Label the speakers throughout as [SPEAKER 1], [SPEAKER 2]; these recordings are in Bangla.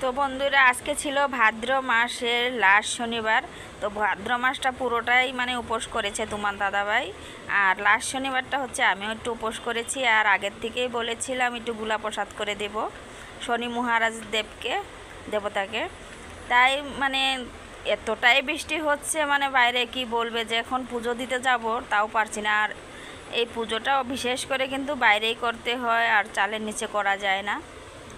[SPEAKER 1] তো বন্ধুরা, আজকে ছিল ভাদ্র মাসের লাস্ট শনিবার। তো ভাদ্র মাসটা পুরোটাই মানে উপোস করেছে তোমার দাদাভাই। আর লাস্ট শনিবারটা হচ্ছে আমিও একটু উপোস করেছি। আর আগের থেকেই বলেছিলাম একটু গুলা প্রসাদ করে দেব শনি মহারাজ দেবতাকে। তাই মানে এতটাই বৃষ্টি হচ্ছে, মানে বাইরে কি বলবে, যে এখন পুজো দিতে যাব তাও পারছি না। আর এই পুজোটাও বিশেষ করে কিন্তু বাইরেই করতে হয়, আর চালের নিচে করা যায় না।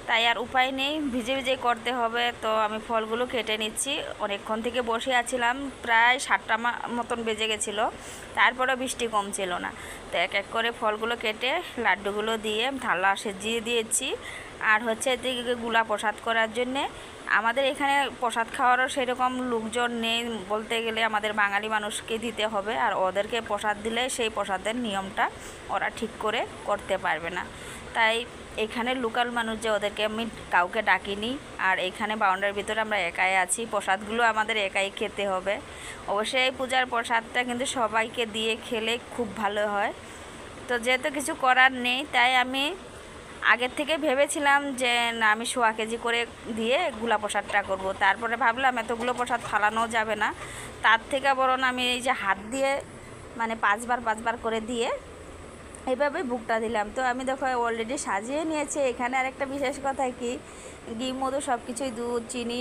[SPEAKER 1] তাই আর উপায় নেই, ভিজে ভিজে করতে হবে। তো আমি ফলগুলো কেটে নিচ্ছি। অনেকক্ষণ থেকে বসে আছিলাম, প্রায় 7টা মতন বেজে গেছিলো, তারপরেও বৃষ্টি কমছিল না। তো এক এক করে ফলগুলো কেটে লাড্ডুগুলো দিয়ে থালা সেজিয়ে দিয়েছি। আর হচ্ছে এদিকে গুলা প্রসাদ করার জন্যে আমাদের এখানে প্রসাদ খাওয়ারও সেরকম লোকজন নেই বলতে গেলে, আমাদের বাঙালি মানুষকে দিতে হবে। আর ওদেরকে প্রসাদ দিলে সেই প্রসাদের নিয়মটা ওরা ঠিক করে করতে পারবে না। তাই এখানে লোকাল মানুষ, যে ওদেরকে আমি কাউকে ডাকিনি। আর এখানে বাউন্ডারির ভিতরে আমরা একাই আছি, প্রসাদগুলো আমাদের একাই খেতে হবে। অবশ্যই এই পূজার প্রসাদটা কিন্তু সবাইকে দিয়ে খেলে খুব ভালো হয়। তো যেহেতু কিছু করার নেই, তাই আমি আগের থেকে ভেবেছিলাম যে না, আমি 1.5 কেজি করে দিয়ে গুলা প্রসাদটা করব। তারপরে ভাবলাম এতগুলো প্রসাদ ফালানো যাবে না, তার থেকে বরং আমি এই যে হাত দিয়ে মানে 5বার করে দিয়ে এইভাবে বুকটা দিলাম। তো আমি দেখো অলরেডি সাজিয়ে নিয়েছি। এখানে আরেকটা বিশেষ কথা কি, ঘি মধু সব কিছুই, দুধ চিনি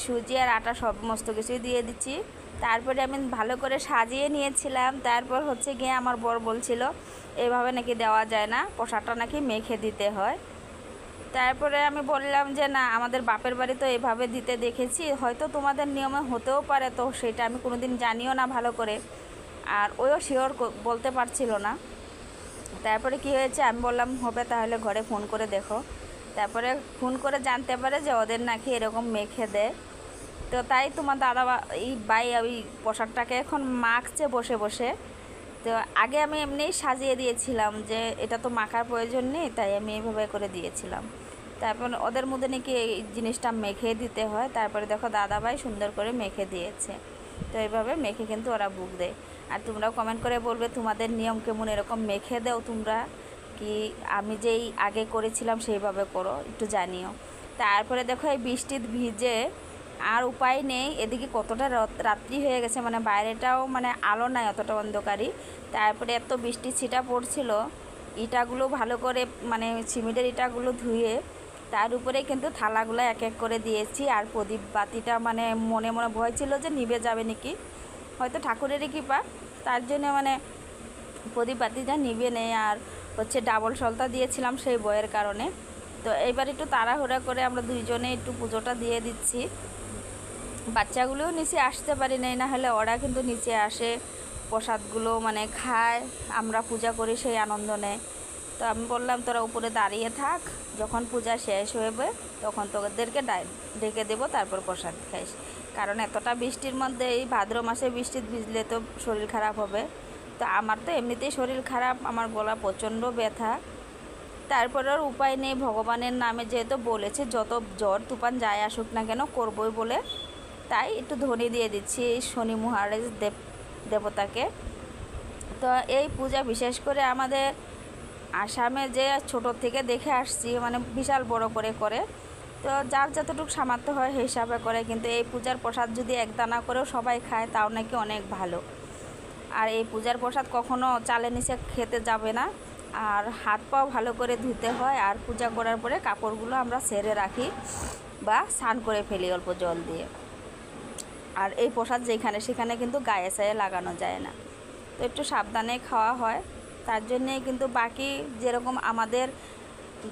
[SPEAKER 1] সুজি আর আটা সমস্ত কিছুই দিয়ে দিচ্ছি। তারপরে আমি ভালো করে সাজিয়ে নিয়েছিলাম। তারপর হচ্ছে গিয়ে আমার বর বলছিল এভাবে নাকি দেওয়া যায় না, প্রসাদটা নাকি মেখে দিতে হয়। তারপরে আমি বললাম যে না, আমাদের বাপের বাড়ি তো এভাবে দিতে দেখেছি, হয়তো তোমাদের নিয়মে হতেও পারে। তো সেটা আমি কোনোদিন জানিও না ভালো করে, আর ওইও শিওর বলতে পারছিল না। তারপরে কি হয়েছে, আমি বললাম হবে তাহলে ঘরে ফোন করে দেখো। তারপরে ফোন করে জানতে পারে যে ওদের নাকি এরকম মেখে দেয়। তো তাই তোমার দাদা এই বাই ওই প্রসাদটাকে এখন মাখছে বসে বসে। তো আগে আমি এমনিই সাজিয়ে দিয়েছিলাম যে এটা তো মাখার প্রয়োজন নেই, তাই আমি এইভাবে করে দিয়েছিলাম। তারপর ওদের মধ্যে নাকি এই জিনিসটা মেখে দিতে হয়। তারপরে দেখো দাদাভাই সুন্দর করে মেখে দিয়েছে। তো এইভাবে মেখে কিন্তু ওরা বুক দেয়। আর তোমরাও কমেন্ট করে বলবে তোমাদের নিয়ম কেমন, এরকম মেখে দাও তোমরা কি আমি যেই আগে করেছিলাম সেইভাবে করো, একটু জানিও। তারপরে দেখো এই বৃষ্টির ভিজে আর উপায় নেই, এদিকে কতটা রাত্রি হয়ে গেছে, মানে বাইরেটাও মানে আলো নাই, অতটা অন্ধকারই। তারপরে এত বৃষ্টি ছিটা পড়ছিল, ইটাগুলো ভালো করে মানে সিমেন্টের ইটাগুলো ধুয়ে তার উপরে কিন্তু থালাগুলো এক এক করে দিয়েছি। আর প্রদীপ বাতিটা মানে মনে মনে ভয় ছিল যে নিভে যাবে নাকি, হয়তো ঠাকুরেরই কৃপা, তার জন্য মানে প্রদীপ বাতিটা নিভে নেই। আর হচ্ছে ডাবল সলতা দিয়েছিলাম সেই বয়ের কারণে। তো এইবার একটু তাড়াহুড়া করে আমরা দুইজনে একটু পুজোটা দিয়ে দিচ্ছি। বাচ্চাগুলোও নিচে আসতে পারি নাই, না হলে ওরা কিন্তু নিচে আসে, প্রসাদগুলো মানে খায়, আমরা পূজা করি সেই আনন্দ নেয়। তো আমি বললাম তোরা উপরে দাঁড়িয়ে থাক, যখন পূজা শেষ হবে তখন তোদেরকে ডেকে দেবো, তারপর প্রসাদ খাইস। কারণ এতটা বৃষ্টির মধ্যে, এই ভাদ্র মাসে বৃষ্টি ভিজলে তো শরীর খারাপ হবে। তো আমার তো এমনিতেই শরীর খারাপ, আমার গলা প্রচণ্ড ব্যথা। তারপর আর উপায় নেই, ভগবানের নামে যেহেতু বলেছে যত ঝড় তুফান যায় আসুক না কেন করবই বলে, তাই একটু ধ্বনি দিয়ে দিচ্ছি এই শনি মহারাজ দেবতাকে। তো এই পূজা বিশেষ করে আমাদের আসামে যে ছোট থেকে দেখে আসছি, মানে বিশাল বড় করে করে। তো যার যতটুকু সামর্থ্য হয় সেই হিসাবে করে, কিন্তু এই পূজার প্রসাদ যদি একদানা করেও সবাই খায় তাও নাকি অনেক ভালো। আর এই পূজার প্রসাদ কখনো চালের নিচে খেতে যাবে না। আর হাত পাও ভালো করে ধুতে হয়। আর পূজা করার পরে কাপড়গুলো আমরা ছেড়ে রাখি বা স্নান করে ফেলি অল্প জল দিয়ে। আর এই প্রসাদ যেখানে সেখানে কিন্তু গায়ে ছায়ে লাগানো যায় না, তো একটু সাবধানে খাওয়া হয়। তার জন্যেই কিন্তু বাকি যেরকম আমাদের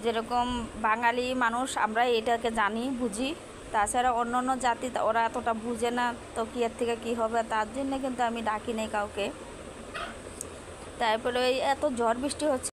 [SPEAKER 1] যেরকম বাঙালি মানুষ আমরা এটাকে জানি বুঝি, তাছাড়া অন্য অন্য জাতি ওরা এতটা বুঝে না। তো কি এর থেকে কী হবে, তার জন্যে কিন্তু আমি ডাকি নেই কাউকে। তারপরে ওই এত ঝড় বৃষ্টি হচ্ছে।